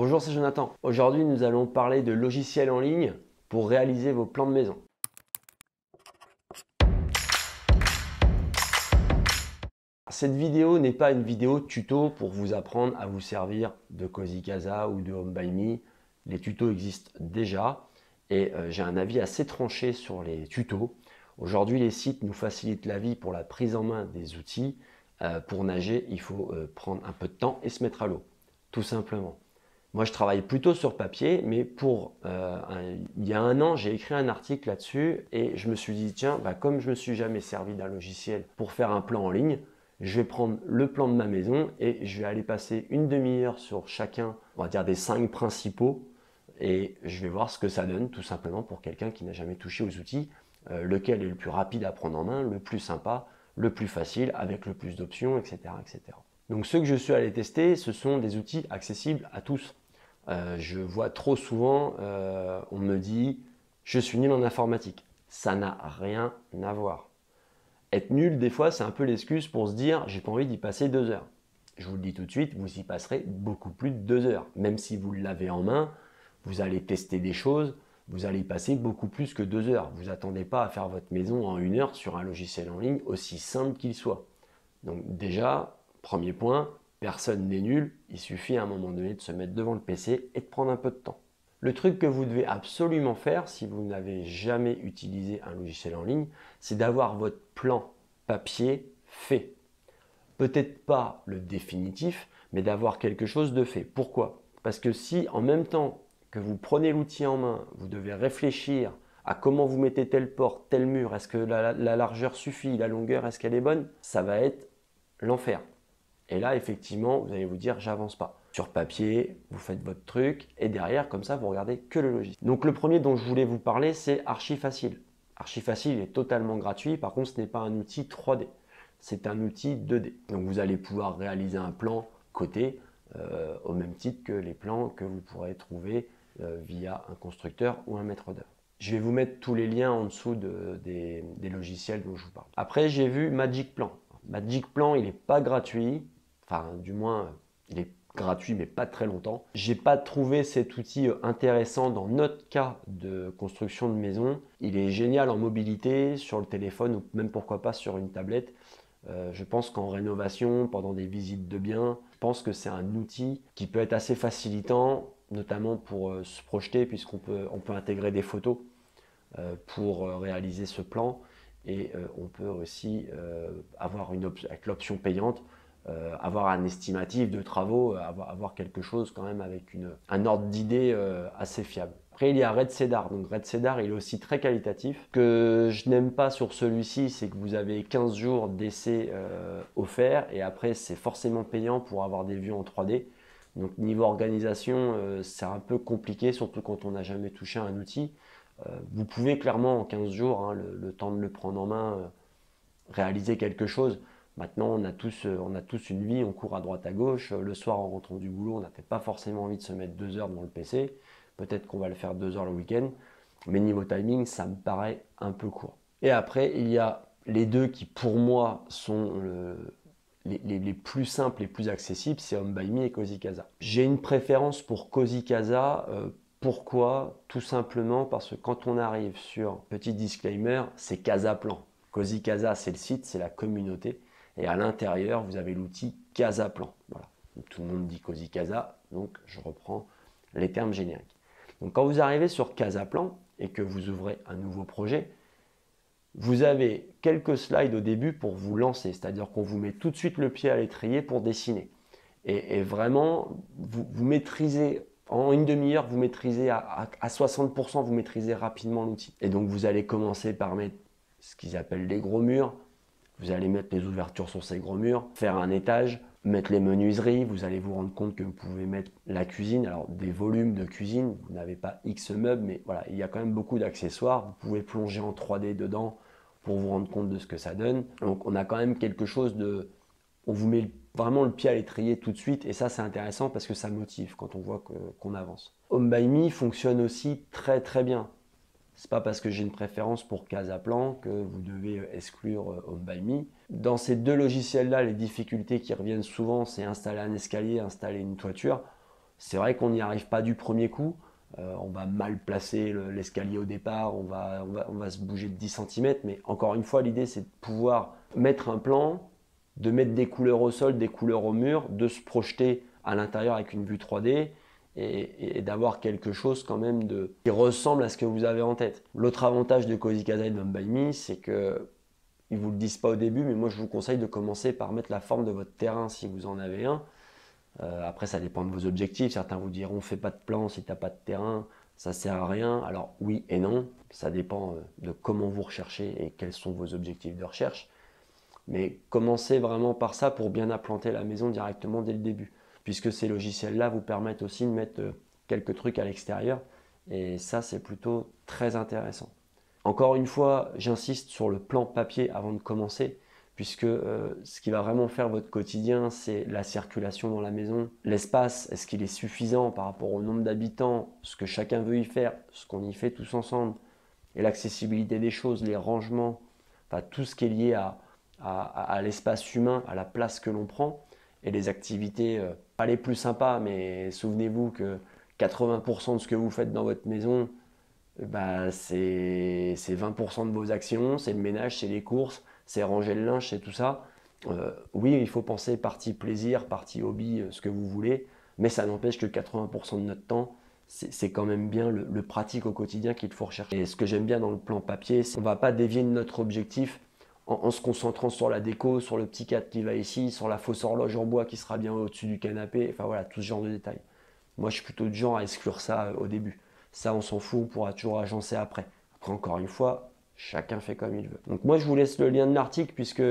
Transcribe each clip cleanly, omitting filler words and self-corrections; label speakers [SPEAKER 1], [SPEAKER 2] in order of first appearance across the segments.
[SPEAKER 1] Bonjour, c'est Jonathan. Aujourd'hui, nous allons parler de logiciels en ligne pour réaliser vos plans de maison. Cette vidéo n'est pas une vidéo tuto pour vous apprendre à vous servir de Cozy Casa ou de Home by Me. Les tutos existent déjà et j'ai un avis assez tranché sur les tutos. Aujourd'hui, les sites nous facilitent la vie pour la prise en main des outils. Pour nager, il faut prendre un peu de temps et se mettre à l'eau, tout simplement. Moi, je travaille plutôt sur papier, mais il y a un an, j'ai écrit un article là-dessus et je me suis dit, tiens, comme je ne me suis jamais servi d'un logiciel pour faire un plan en ligne, je vais prendre le plan de ma maison et je vais aller passer une demi-heure sur chacun, on va dire des 5 principaux, et je vais voir ce que ça donne, tout simplement pour quelqu'un qui n'a jamais touché aux outils, lequel est le plus rapide à prendre en main, le plus sympa, le plus facile, avec le plus d'options, etc., etc. Donc ceux que je suis allé tester, ce sont des outils accessibles à tous. Je vois trop souvent, on me dit « je suis nul en informatique ». Ça n'a rien à voir. Être nul, des fois, c'est un peu l'excuse pour se dire « j'ai pas envie d'y passer 2 heures ». Je vous le dis tout de suite, vous y passerez beaucoup plus de 2 heures. Même si vous l'avez en main, vous allez tester des choses, vous allez y passer beaucoup plus que 2 heures. Vous attendez pas à faire votre maison en 1 heure sur un logiciel en ligne, aussi simple qu'il soit. Donc déjà, premier point, personne n'est nul, il suffit à un moment donné de se mettre devant le PC et de prendre un peu de temps. Le truc que vous devez absolument faire si vous n'avez jamais utilisé un logiciel en ligne, c'est d'avoir votre plan papier fait. Peut-être pas le définitif, mais d'avoir quelque chose de fait. Pourquoi? Parce que si en même temps que vous prenez l'outil en main, vous devez réfléchir à comment vous mettez telle porte, tel mur, est-ce que la largeur suffit, la longueur, est-ce qu'elle est bonne, ça va être l'enfer. Et là, effectivement, vous allez vous dire, j'avance pas. Sur papier, vous faites votre truc, et derrière, comme ça, vous regardez que le logiciel. Donc le premier dont je voulais vous parler, c'est Archifacile. Archifacile est totalement gratuit, par contre, ce n'est pas un outil 3D, c'est un outil 2D. Donc vous allez pouvoir réaliser un plan côté, au même titre que les plans que vous pourrez trouver via un constructeur ou un maître d'œuvre. Je vais vous mettre tous les liens en dessous des logiciels dont je vous parle. Après, j'ai vu Magic Plan. Magic Plan, il n'est pas gratuit. Enfin, du moins, il est gratuit, mais pas très longtemps. J'ai pas trouvé cet outil intéressant dans notre cas de construction de maison. Il est génial en mobilité, sur le téléphone ou même pourquoi pas sur une tablette. Je pense qu'en rénovation, pendant des visites de biens, je pense que c'est un outil qui peut être assez facilitant, notamment pour se projeter, puisqu'on peut intégrer des photos pour réaliser ce plan. Et on peut aussi avoir avec l'option payante, avoir un estimatif de travaux, avoir quelque chose quand même avec un ordre d'idée assez fiable. Après, il y a Red Cedar. Donc Red Cedar, il est aussi très qualitatif. Ce que je n'aime pas sur celui-ci, c'est que vous avez 15 jours d'essai offerts et après, c'est forcément payant pour avoir des vues en 3D. Donc niveau organisation, c'est un peu compliqué, surtout quand on n'a jamais touché à un outil. Vous pouvez clairement en 15 jours, hein, le temps de le prendre en main, réaliser quelque chose. Maintenant, on a tous une vie, on court à droite à gauche. Le soir, en rentrant du boulot, on n'a peut-être pas forcément envie de se mettre 2 heures devant le PC. Peut-être qu'on va le faire 2 heures le week-end. Mais niveau timing, ça me paraît un peu court. Et après, il y a les deux qui, pour moi, sont les plus simples, les plus accessibles, c'est Home by Me et Cozy Casa. J'ai une préférence pour Cozy Casa. Pourquoi? Tout simplement parce que quand on arrive sur, petit disclaimer, c'est Casaplan. Cozy Casa, c'est le site, c'est la communauté. Et à l'intérieur, vous avez l'outil Casaplan. Voilà. Donc, tout le monde dit Cozy Casa, donc je reprends les termes génériques. Donc quand vous arrivez sur Casaplan et que vous ouvrez un nouveau projet, vous avez quelques slides au début pour vous lancer, c'est-à-dire qu'on vous met tout de suite le pied à l'étrier pour dessiner. Et vraiment, vous maîtrisez, en une demi-heure, vous maîtrisez à 60%, vous maîtrisez rapidement l'outil. Et donc vous allez commencer par mettre ce qu'ils appellent les gros murs. Vous allez mettre les ouvertures sur ces gros murs, faire un étage, mettre les menuiseries. Vous allez vous rendre compte que vous pouvez mettre la cuisine. Alors des volumes de cuisine, vous n'avez pas X meubles, mais voilà, il y a quand même beaucoup d'accessoires. Vous pouvez plonger en 3D dedans pour vous rendre compte de ce que ça donne. Donc on a quand même quelque chose de... On vous met vraiment le pied à l'étrier tout de suite et ça c'est intéressant parce que ça motive quand on voit qu'on avance. Home by Me fonctionne aussi très très bien. C'est pas parce que j'ai une préférence pour Casaplan que vous devez exclure Home by Me. Dans ces deux logiciels-là, les difficultés qui reviennent souvent, c'est installer un escalier, installer une toiture. C'est vrai qu'on n'y arrive pas du premier coup. On va mal placer l'escalier au départ, on va se bouger de 10 cm, mais encore une fois, l'idée c'est de pouvoir mettre un plan, de mettre des couleurs au sol, des couleurs au mur, de se projeter à l'intérieur avec une vue 3D et d'avoir quelque chose quand même qui ressemble à ce que vous avez en tête. L'autre avantage de Cozy Casa et de Home by Me, c'est que ils ne vous le disent pas au début, mais moi je vous conseille de commencer par mettre la forme de votre terrain si vous en avez un. Après, ça dépend de vos objectifs. Certains vous diront, fais pas de plan si tu n'as pas de terrain, ça sert à rien. Alors oui et non, ça dépend de comment vous recherchez et quels sont vos objectifs de recherche. Mais commencez vraiment par ça pour bien implanter la maison directement dès le début, puisque ces logiciels-là vous permettent aussi de mettre quelques trucs à l'extérieur. Et ça, c'est plutôt très intéressant. Encore une fois, j'insiste sur le plan papier avant de commencer, puisque ce qui va vraiment faire votre quotidien, c'est la circulation dans la maison. L'espace, est-ce qu'il est suffisant par rapport au nombre d'habitants, ce que chacun veut y faire, ce qu'on y fait tous ensemble, et l'accessibilité des choses, les rangements, enfin, tout ce qui est lié à l'espace humain, à la place que l'on prend, et les activités, pas les plus sympas, mais souvenez-vous que 80% de ce que vous faites dans votre maison, bah, c'est 20% de vos actions, c'est le ménage, c'est les courses, c'est ranger le linge, c'est tout ça. Oui, il faut penser partie plaisir, partie hobby, ce que vous voulez, mais ça n'empêche que 80% de notre temps, c'est quand même bien le pratique au quotidien qu'il faut rechercher. Et ce que j'aime bien dans le plan papier, c'est qu'on ne va pas dévier de notre objectif en se concentrant sur la déco, sur le petit cadre qui va ici, sur la fausse horloge en bois qui sera bien au-dessus du canapé, enfin voilà, tout ce genre de détails. Moi, je suis plutôt du genre à exclure ça au début. Ça, on s'en fout, on pourra toujours agencer après. Après, encore une fois, chacun fait comme il veut. Donc moi, je vous laisse le lien de l'article puisque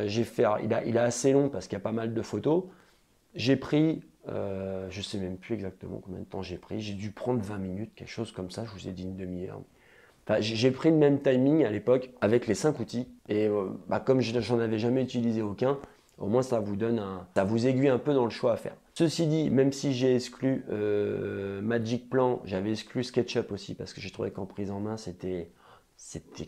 [SPEAKER 1] j'ai fait, il est assez long parce qu'il y a pas mal de photos. J'ai pris, je ne sais même plus exactement combien de temps j'ai pris. J'ai dû prendre 20 minutes, quelque chose comme ça. Je vous ai dit une demi-heure. Enfin, j'ai pris le même timing à l'époque avec les 5 outils. Et comme j'en avais jamais utilisé aucun, au moins ça vous aiguille un peu dans le choix à faire. Ceci dit, même si j'ai exclu Magic Plan, j'avais exclu SketchUp aussi parce que j'ai trouvé qu'en prise en main, c'était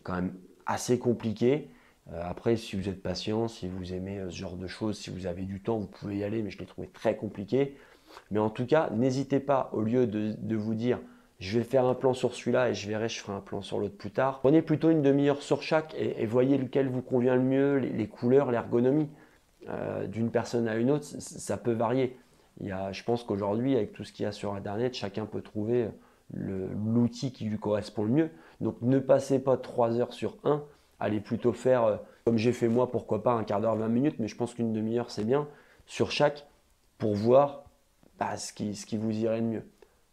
[SPEAKER 1] quand même assez compliqué. Après, si vous êtes patient, si vous aimez ce genre de choses, si vous avez du temps, vous pouvez y aller, mais je l'ai trouvé très compliqué. Mais en tout cas, n'hésitez pas, au lieu de vous dire je vais faire un plan sur celui-là et je ferai un plan sur l'autre plus tard. Prenez plutôt une demi-heure sur chaque et voyez lequel vous convient le mieux, les couleurs, l'ergonomie. D'une personne à une autre, ça peut varier. Je pense qu'aujourd'hui, avec tout ce qu'il y a sur Internet, chacun peut trouver l'outil qui lui correspond le mieux. Donc ne passez pas 3 heures sur un, allez plutôt faire, comme j'ai fait moi, pourquoi pas un quart d'heure, 20 minutes, mais je pense qu'une demi-heure c'est bien, sur chaque, pour voir ce qui vous irait le mieux.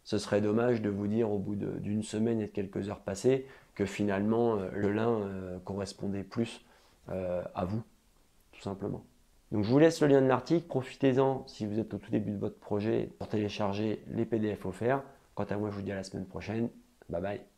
[SPEAKER 1] Ce serait dommage de vous dire au bout d'une semaine et de quelques heures passées que finalement le lin correspondait plus à vous, tout simplement. Donc je vous laisse le lien de l'article, profitez-en si vous êtes au tout début de votre projet pour télécharger les PDF offerts. Quant à moi, je vous dis à la semaine prochaine. Bye bye.